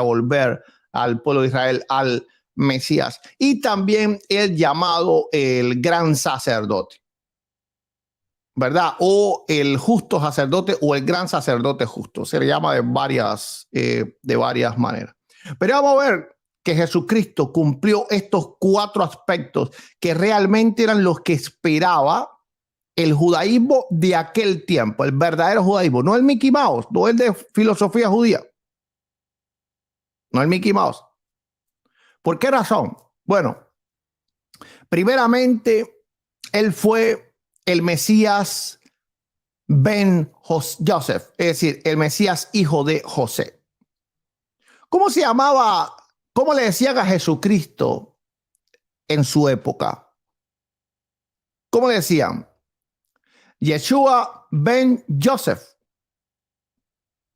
volver al pueblo de Israel al Mesías. Y también el llamado el gran sacerdote, ¿verdad? O el justo sacerdote o el gran sacerdote justo. Se le llama de varias maneras. Pero vamos a ver que Jesucristo cumplió estos 4 aspectos que realmente eran los que esperaba el judaísmo de aquel tiempo, el verdadero judaísmo, no el Mickey Mouse, no el de filosofía judía, no el Mickey Mouse. ¿Por qué razón? Bueno, primeramente, él fue el Mesías Ben Joseph, es decir, el Mesías hijo de José. ¿Cómo se llamaba? ¿Cómo le decían a Jesucristo en su época? ¿Cómo le decían? Yeshua Ben Joseph.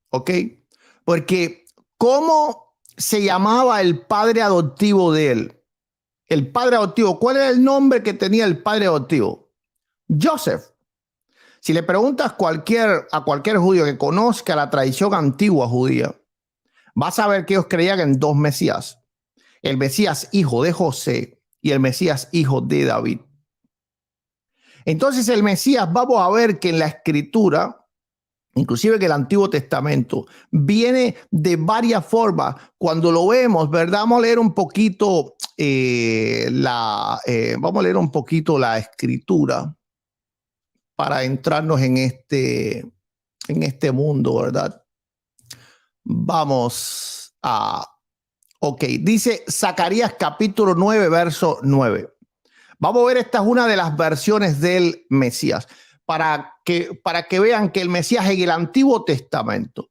¿Ok? Porque ¿cómo se llamaba el padre adoptivo de él? El padre adoptivo, ¿cuál era el nombre que tenía el padre adoptivo? Joseph. Si le preguntas a cualquier judío que conozca la tradición antigua judía, vas a ver que ellos creían en 2 Mesías. El Mesías hijo de José y el Mesías hijo de David. Entonces el Mesías, vamos a ver que en la Escritura, inclusive que el Antiguo Testamento, viene de varias formas. Cuando lo vemos, ¿verdad? Vamos a leer un poquito la Escritura para entrarnos en este mundo, ¿verdad? Vamos a... Ok, dice Zacarías capítulo 9, verso 9. Vamos a ver, esta es una de las versiones del Mesías, para que vean que el Mesías en el Antiguo Testamento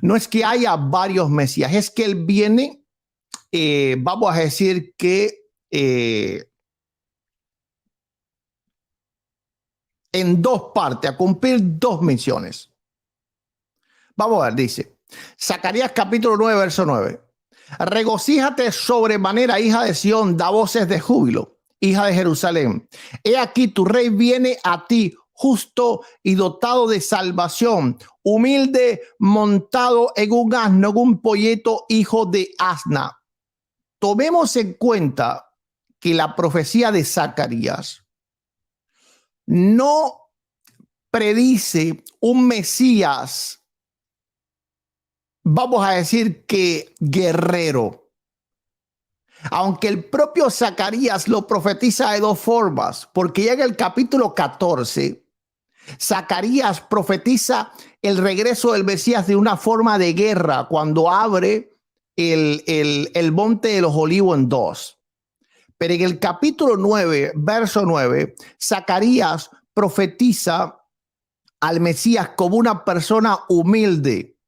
no es que haya varios Mesías, es que él viene, vamos a decir que en 2 partes, a cumplir 2 misiones. Vamos a ver, dice Zacarías capítulo 9, verso 9. Regocíjate sobremanera, hija de Sión, da voces de júbilo, hija de Jerusalén. He aquí tu rey viene a ti, justo y dotado de salvación, humilde, montado en un asno, en un polleto, hijo de asna. Tomemos en cuenta que la profecía de Zacarías no predice un Mesías, vamos a decir que guerrero. Aunque el propio Zacarías lo profetiza de 2 formas, porque ya en el capítulo 14, Zacarías profetiza el regreso del Mesías de una forma de guerra cuando abre el monte de los olivos en 2. Pero en el capítulo 9, verso 9, Zacarías profetiza al Mesías como una persona humilde.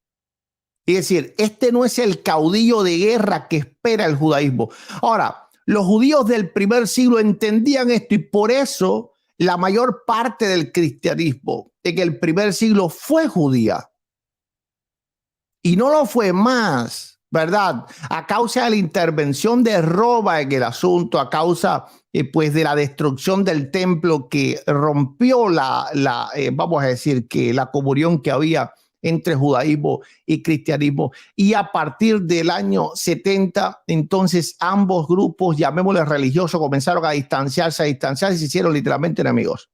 Es decir, este no es el caudillo de guerra que espera el judaísmo. Ahora, los judíos del primer siglo entendían esto y por eso la mayor parte del cristianismo en el primer siglo fue judía. Y no lo fue más, ¿verdad? A causa de la intervención de Roma en el asunto, a causa pues de la destrucción del templo que rompió vamos a decir que la comunión que había entre judaísmo y cristianismo. Y a partir del año 70, entonces ambos grupos, llamémosle religiosos, comenzaron a distanciarse y se hicieron literalmente enemigos.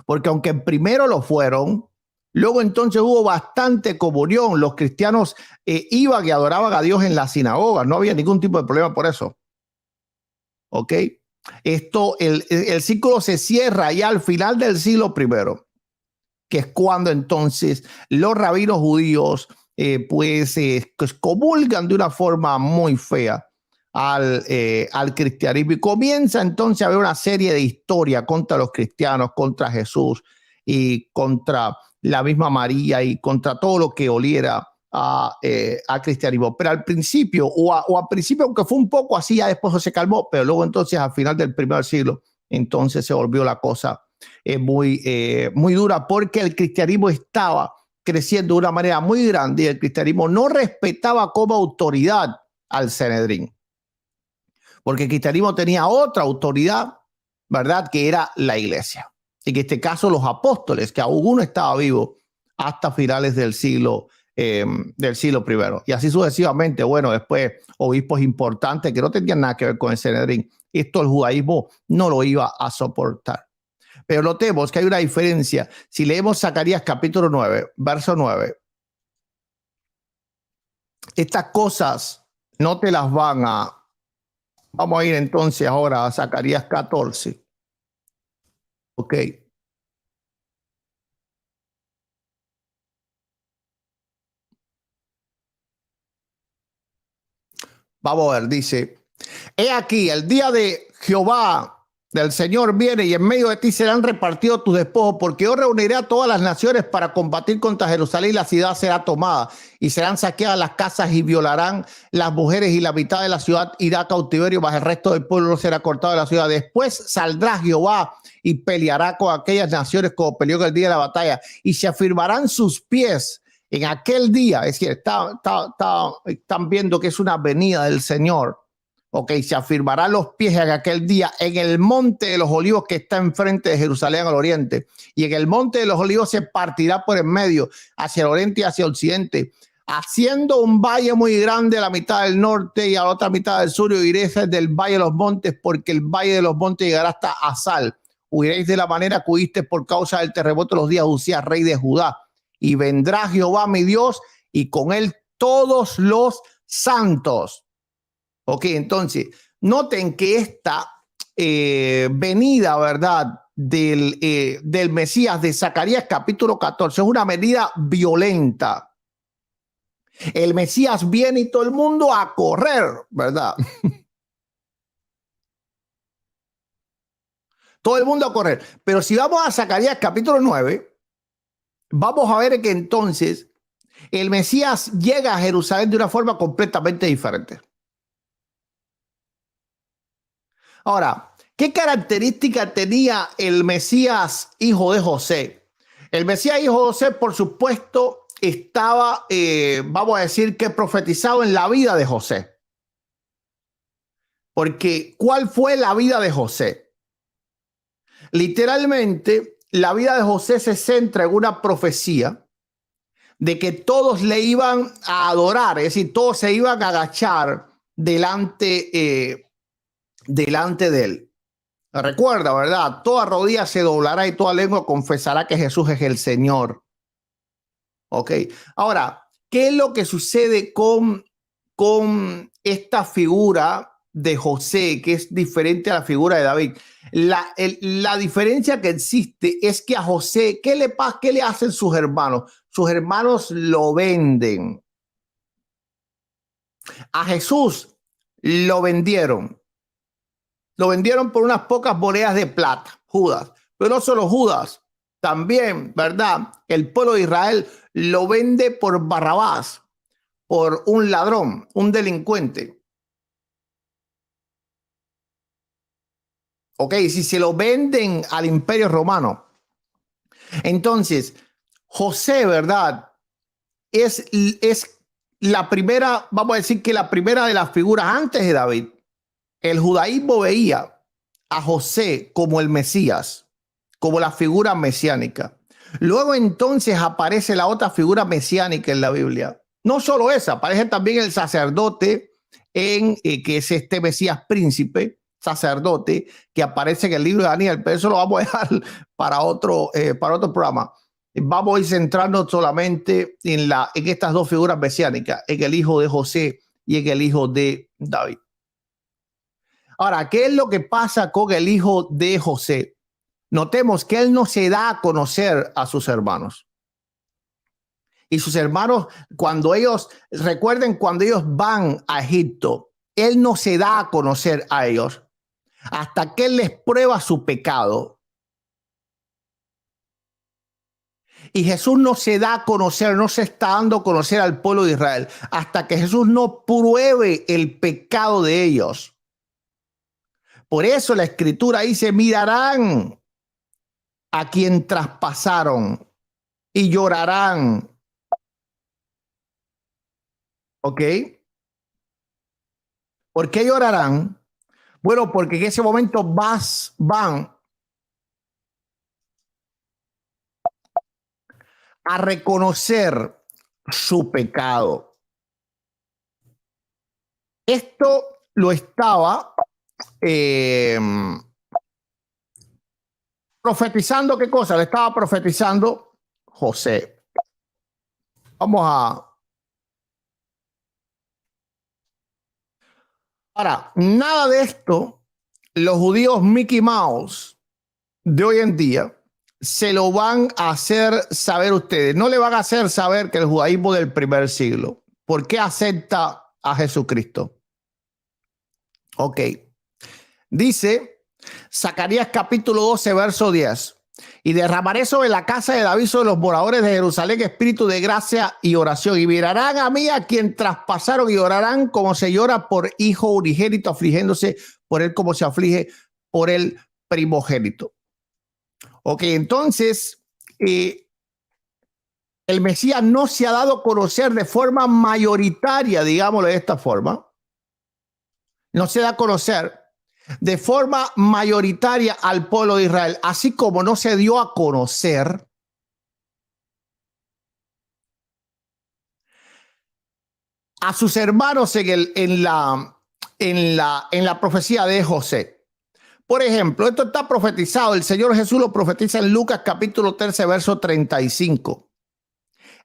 Porque aunque primero lo fueron, luego entonces hubo bastante comunión. Los cristianos iban y adoraban a Dios en la sinagoga. No había ningún tipo de problema por eso. ¿Ok? El ciclo se cierra ya al final del siglo I, que es cuando entonces los rabinos judíos pues comulgan de una forma muy fea al cristianismo y comienza entonces a haber una serie de historias contra los cristianos, contra Jesús y contra la misma María y contra todo lo que oliera a cristianismo. Pero al principio, al principio, aunque fue un poco así, ya después se calmó, pero luego entonces al final del primer siglo, entonces se volvió la cosa muy dura, porque el cristianismo estaba creciendo de una manera muy grande y el cristianismo no respetaba como autoridad al Sanedrín, porque el cristianismo tenía otra autoridad, ¿verdad? Que era la iglesia. En este caso los apóstoles, que aún uno estaba vivo hasta finales del siglo del siglo I. Y así sucesivamente, bueno, después obispos importantes que no tenían nada que ver con el Sanedrín. Esto el judaísmo no lo iba a soportar. Pero notemos que hay una diferencia. Si leemos Zacarías capítulo 9, verso 9, estas cosas no te las van a... Vamos a ir entonces ahora a Zacarías 14. Ok. Vamos a ver, dice, he aquí, el día de Jehová del Señor viene y en medio de ti serán repartidos tus despojos, porque yo reuniré a todas las naciones para combatir contra Jerusalén y la ciudad será tomada y serán saqueadas las casas y violarán las mujeres y la mitad de la ciudad irá a cautiverio, mas el resto del pueblo no será cortado de la ciudad. Después saldrá Jehová y peleará con aquellas naciones como peleó en el día de la batalla y se afirmarán sus pies en aquel día. Es decir, están viendo que es una venida del Señor. Ok, se afirmarán los pies en aquel día en el monte de los olivos que está enfrente de Jerusalén al oriente. Y en el monte de los olivos se partirá por en medio, hacia el oriente y hacia el occidente, haciendo un valle muy grande a la mitad del norte y a la otra mitad del sur. Y huiréis del valle de los montes, porque el valle de los montes llegará hasta Asal. Huiréis de la manera que huiste por causa del terremoto de los días de Usías, rey de Judá. Y vendrá Jehová mi Dios y con él todos los santos. Ok, entonces, noten que esta venida, ¿verdad? Del Mesías de Zacarías capítulo 14 es una venida violenta. El Mesías viene y todo el mundo a correr, ¿verdad? Todo el mundo a correr. Pero si vamos a Zacarías capítulo 9, vamos a ver que entonces el Mesías llega a Jerusalén de una forma completamente diferente. Ahora, ¿qué característica tenía el Mesías hijo de José? El Mesías hijo de José, por supuesto, estaba, vamos a decir que profetizado en la vida de José. Porque, ¿cuál fue la vida de José? Literalmente, la vida de José se centra en una profecía de que todos le iban a adorar, es decir, todos se iban a agachar delante de él. Recuerda, ¿verdad? Toda rodilla se doblará y toda lengua confesará que Jesús es el Señor. Ok. Ahora, ¿qué es lo que sucede con esta figura de José, que es diferente a la figura de David? La diferencia que existe es que a José, ¿qué le pasa? ¿Qué le hacen sus hermanos? Sus hermanos lo venden. A Jesús lo vendieron. Lo vendieron por unas pocas monedas de plata, Judas. Pero no solo Judas, también, ¿verdad? El pueblo de Israel lo vende por Barrabás, por un ladrón, un delincuente. Ok, si se lo venden al Imperio Romano. Entonces, José, ¿verdad? Es la primera, vamos a decir que la primera de las figuras antes de David. El judaísmo veía a José como el Mesías, como la figura mesiánica. Luego entonces aparece la otra figura mesiánica en la Biblia. No solo esa, aparece también el sacerdote, que es este Mesías príncipe, sacerdote, que aparece en el libro de Daniel, pero eso lo vamos a dejar para otro programa. Vamos a ir centrarnos solamente en estas dos figuras mesiánicas, en el hijo de José y en el hijo de David. Ahora, ¿qué es lo que pasa con el hijo de José? Notemos que él no se da a conocer a sus hermanos. Y sus hermanos, recuerden cuando ellos van a Egipto, él no se da a conocer a ellos hasta que él les prueba su pecado. Y Jesús no se da a conocer, no se está dando a conocer al pueblo de Israel hasta que Jesús no pruebe el pecado de ellos. Por eso la escritura dice, mirarán a quien traspasaron y llorarán. ¿Ok? ¿Por qué llorarán? Bueno, porque en ese momento van a reconocer su pecado. Esto lo estaba profetizando, ¿qué cosa? Le estaba profetizando José. Vamos a... Ahora, nada de esto, los judíos Mickey Mouse de hoy en día se lo van a hacer saber ustedes. No le van a hacer saber que el judaísmo del primer siglo, ¿por qué acepta a Jesucristo? Ok. Dice Zacarías capítulo 12, verso 10. Y derramaré sobre la casa de David, sobre los moradores de Jerusalén, espíritu de gracia y oración. Y mirarán a mí, a quien traspasaron, y orarán como se llora por hijo unigénito, afligiéndose por él como se aflige por el primogénito. Ok, entonces el Mesías no se ha dado a conocer de forma mayoritaria, digámoslo de esta forma. No se da a conocer de forma mayoritaria al pueblo de Israel, así como no se dio a conocer a sus hermanos en la profecía de José. Por ejemplo, esto está profetizado, el Señor Jesús lo profetiza en Lucas capítulo 13, verso 35.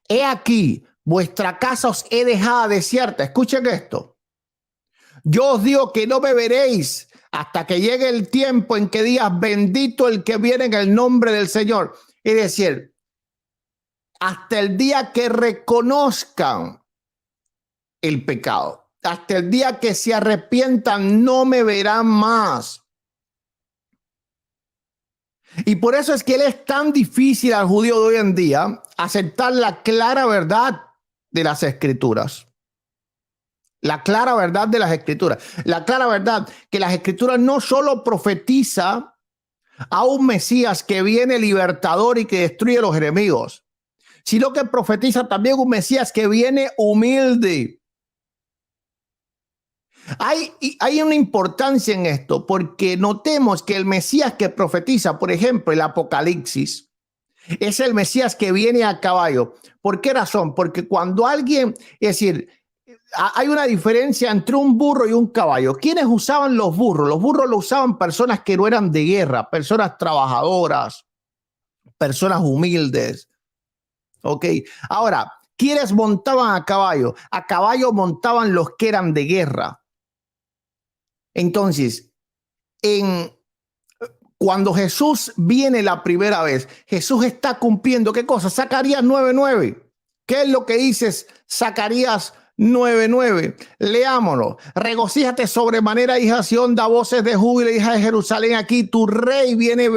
He aquí, vuestra casa os he dejado desierta. Escuchen esto. Yo os digo que no me veréis hasta que llegue el tiempo en que digas bendito el que viene en el nombre del Señor. Es decir, hasta el día que reconozcan el pecado, hasta el día que se arrepientan, no me verán más. Y por eso es que él es tan difícil al judío de hoy en día aceptar la clara verdad de las escrituras. La clara verdad de las escrituras. La clara verdad que las escrituras no solo profetiza a un Mesías que viene libertador y que destruye a los enemigos, sino que profetiza también un Mesías que viene humilde. Hay una importancia en esto, porque notemos que el Mesías que profetiza, por ejemplo, el Apocalipsis, es el Mesías que viene a caballo. ¿Por qué razón? Porque cuando alguien, es decir, hay una diferencia entre un burro y un caballo. ¿Quiénes usaban los burros? Los burros lo usaban personas que no eran de guerra, personas trabajadoras, personas humildes. Ok. Ahora, ¿quiénes montaban a caballo? A caballo montaban los que eran de guerra. Entonces, cuando Jesús viene la primera vez, Jesús está cumpliendo, ¿qué cosa? Zacarías 9:9. ¿Qué es lo que dices Zacarías 9:9? Leámoslo. Regocíjate sobremanera, hija Sión, da voces de júbilo, hija de Jerusalén. Aquí tu rey viene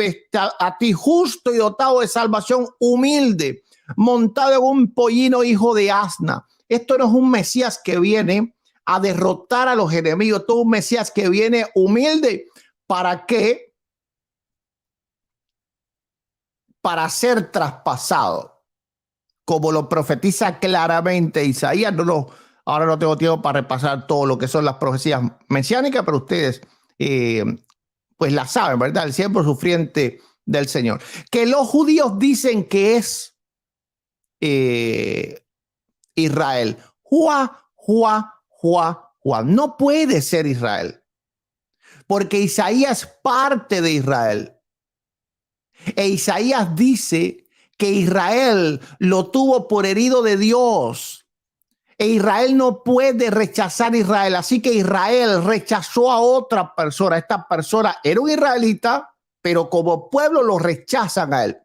a ti justo y dotado de salvación, humilde, montado en un pollino, hijo de asna. Esto no es un Mesías que viene a derrotar a los enemigos, todo un Mesías que viene humilde. ¿Para qué? Para ser traspasado, como lo profetiza claramente Isaías. Ahora no tengo tiempo para repasar todo lo que son las profecías mesiánicas, pero ustedes pues las saben, ¿verdad? El siervo sufriente del Señor. Que los judíos dicen que es Israel. No puede ser Israel, porque Isaías es parte de Israel. E Isaías dice que Israel lo tuvo por herido de Dios. E Israel no puede rechazar a Israel. Así que Israel rechazó a otra persona. Esta persona era un israelita, pero como pueblo lo rechazan a él.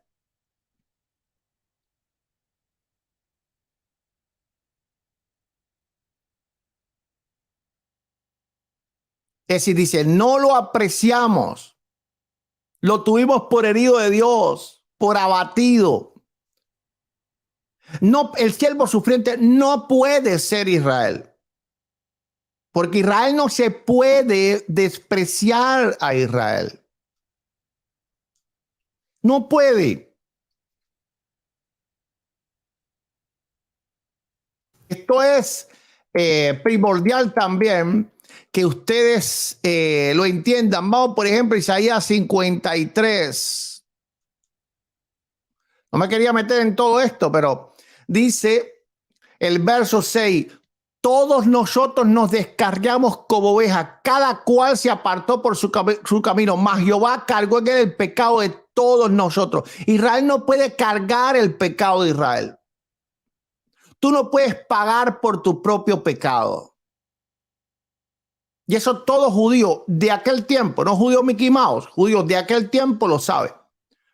Es decir, dice, no lo apreciamos. Lo tuvimos por herido de Dios, por abatido. No, el siervo sufriente no puede ser Israel. Porque Israel no se puede despreciar a Israel. No puede. Esto es primordial también que ustedes lo entiendan. Vamos, por ejemplo, Isaías 53. No me quería meter en todo esto, pero dice El verso 6. Todos nosotros nos descargamos como ovejas, cada cual se apartó por su camino, mas Jehová cargó en él el pecado de todos nosotros. Israel no puede cargar el pecado de Israel. Tú no puedes pagar por tu propio pecado. Y eso todo judío de aquel tiempo, no judío Mickey Mouse, judíos de aquel tiempo lo sabe.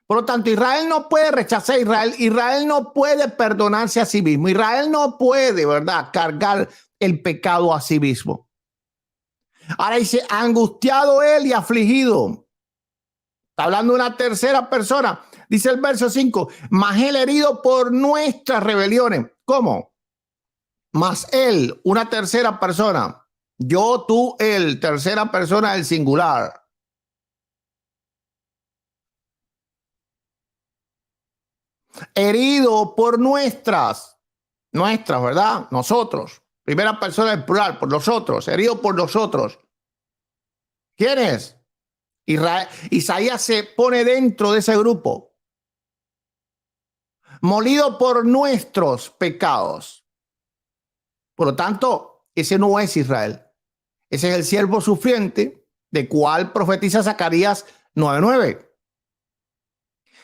Por lo tanto, Israel no puede rechazar a Israel. Israel no puede perdonarse a sí mismo. Israel no puede, ¿verdad?, cargar el pecado a sí mismo. Ahora dice, angustiado él y afligido. Está hablando de una tercera persona. Dice el verso 5, mas él herido por nuestras rebeliones. ¿Cómo? Mas él, una tercera persona. Yo, tú, él, tercera persona del singular. Herido por nuestras, ¿verdad? Nosotros. Primera persona del plural, por nosotros. Herido por nosotros. ¿Quién es? Israel. Isaías se pone dentro de ese grupo. Molido por nuestros pecados. Por lo tanto, ese no es Israel. Ese es el siervo sufriente, de cual profetiza Zacarías 9:9.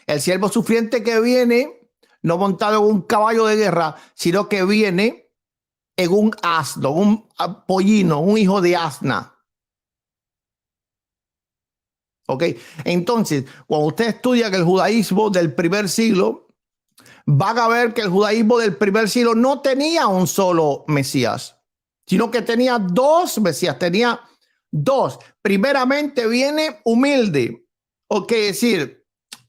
El siervo sufriente que viene, no montado en un caballo de guerra, sino que viene en un asno, un pollino, un hijo de asna. ¿Ok? Entonces, cuando usted estudia que el judaísmo del primer siglo, van a ver que el judaísmo del primer siglo no tenía un solo Mesías, sino que tenía dos Mesías, tenía dos. Primeramente viene humilde, o que decir,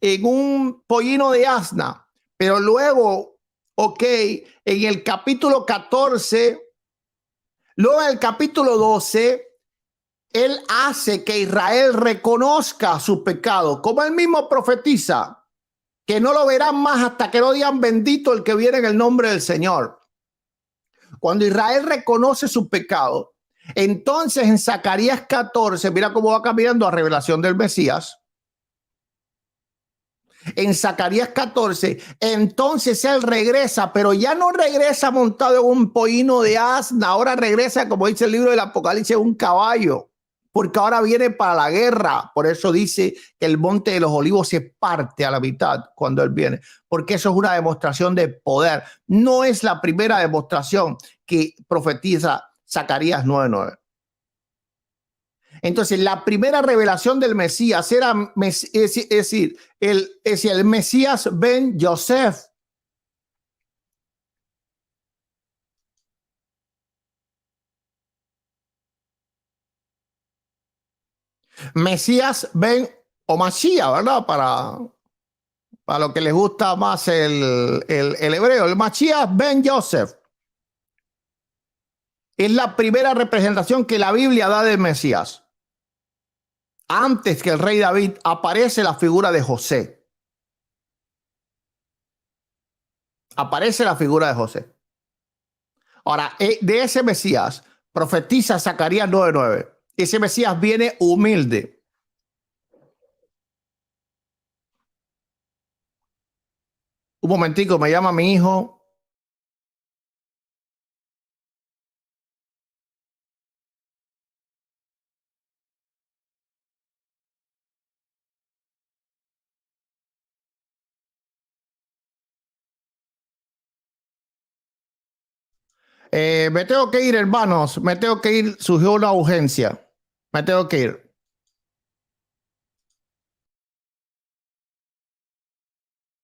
en un pollino de asna, pero luego, ok, en el capítulo 14, luego en el capítulo 12, él hace que Israel reconozca su pecado, como él mismo profetiza, que no lo verán más hasta que no digan bendito el que viene en el nombre del Señor. Cuando Israel reconoce su pecado, entonces en Zacarías 14, mira cómo va caminando a revelación del Mesías. En Zacarías 14, entonces él regresa, pero ya no regresa montado en un pollino de asna, ahora regresa, como dice el libro del Apocalipsis, un caballo, porque ahora viene para la guerra. Por eso dice que el monte de los olivos se parte a la mitad cuando él viene, porque eso es una demostración de poder. No es la primera demostración que profetiza Zacarías 9:9. Entonces, la primera revelación del Mesías era, es decir, el Mesías ben Yosef. Mesías ben o Mashiach, ¿verdad? Para lo que les gusta más el hebreo. El Mashiach ben Yosef es la primera representación que la Biblia da del Mesías. Antes que el rey David aparece la figura de José. Aparece la figura de José. Ahora, de ese Mesías profetiza Zacarías 9:9. Ese Mesías viene humilde. Un momentico, me llama mi hijo. Me tengo que ir, hermanos. Me tengo que ir. Surgió una urgencia. Me tengo que ir.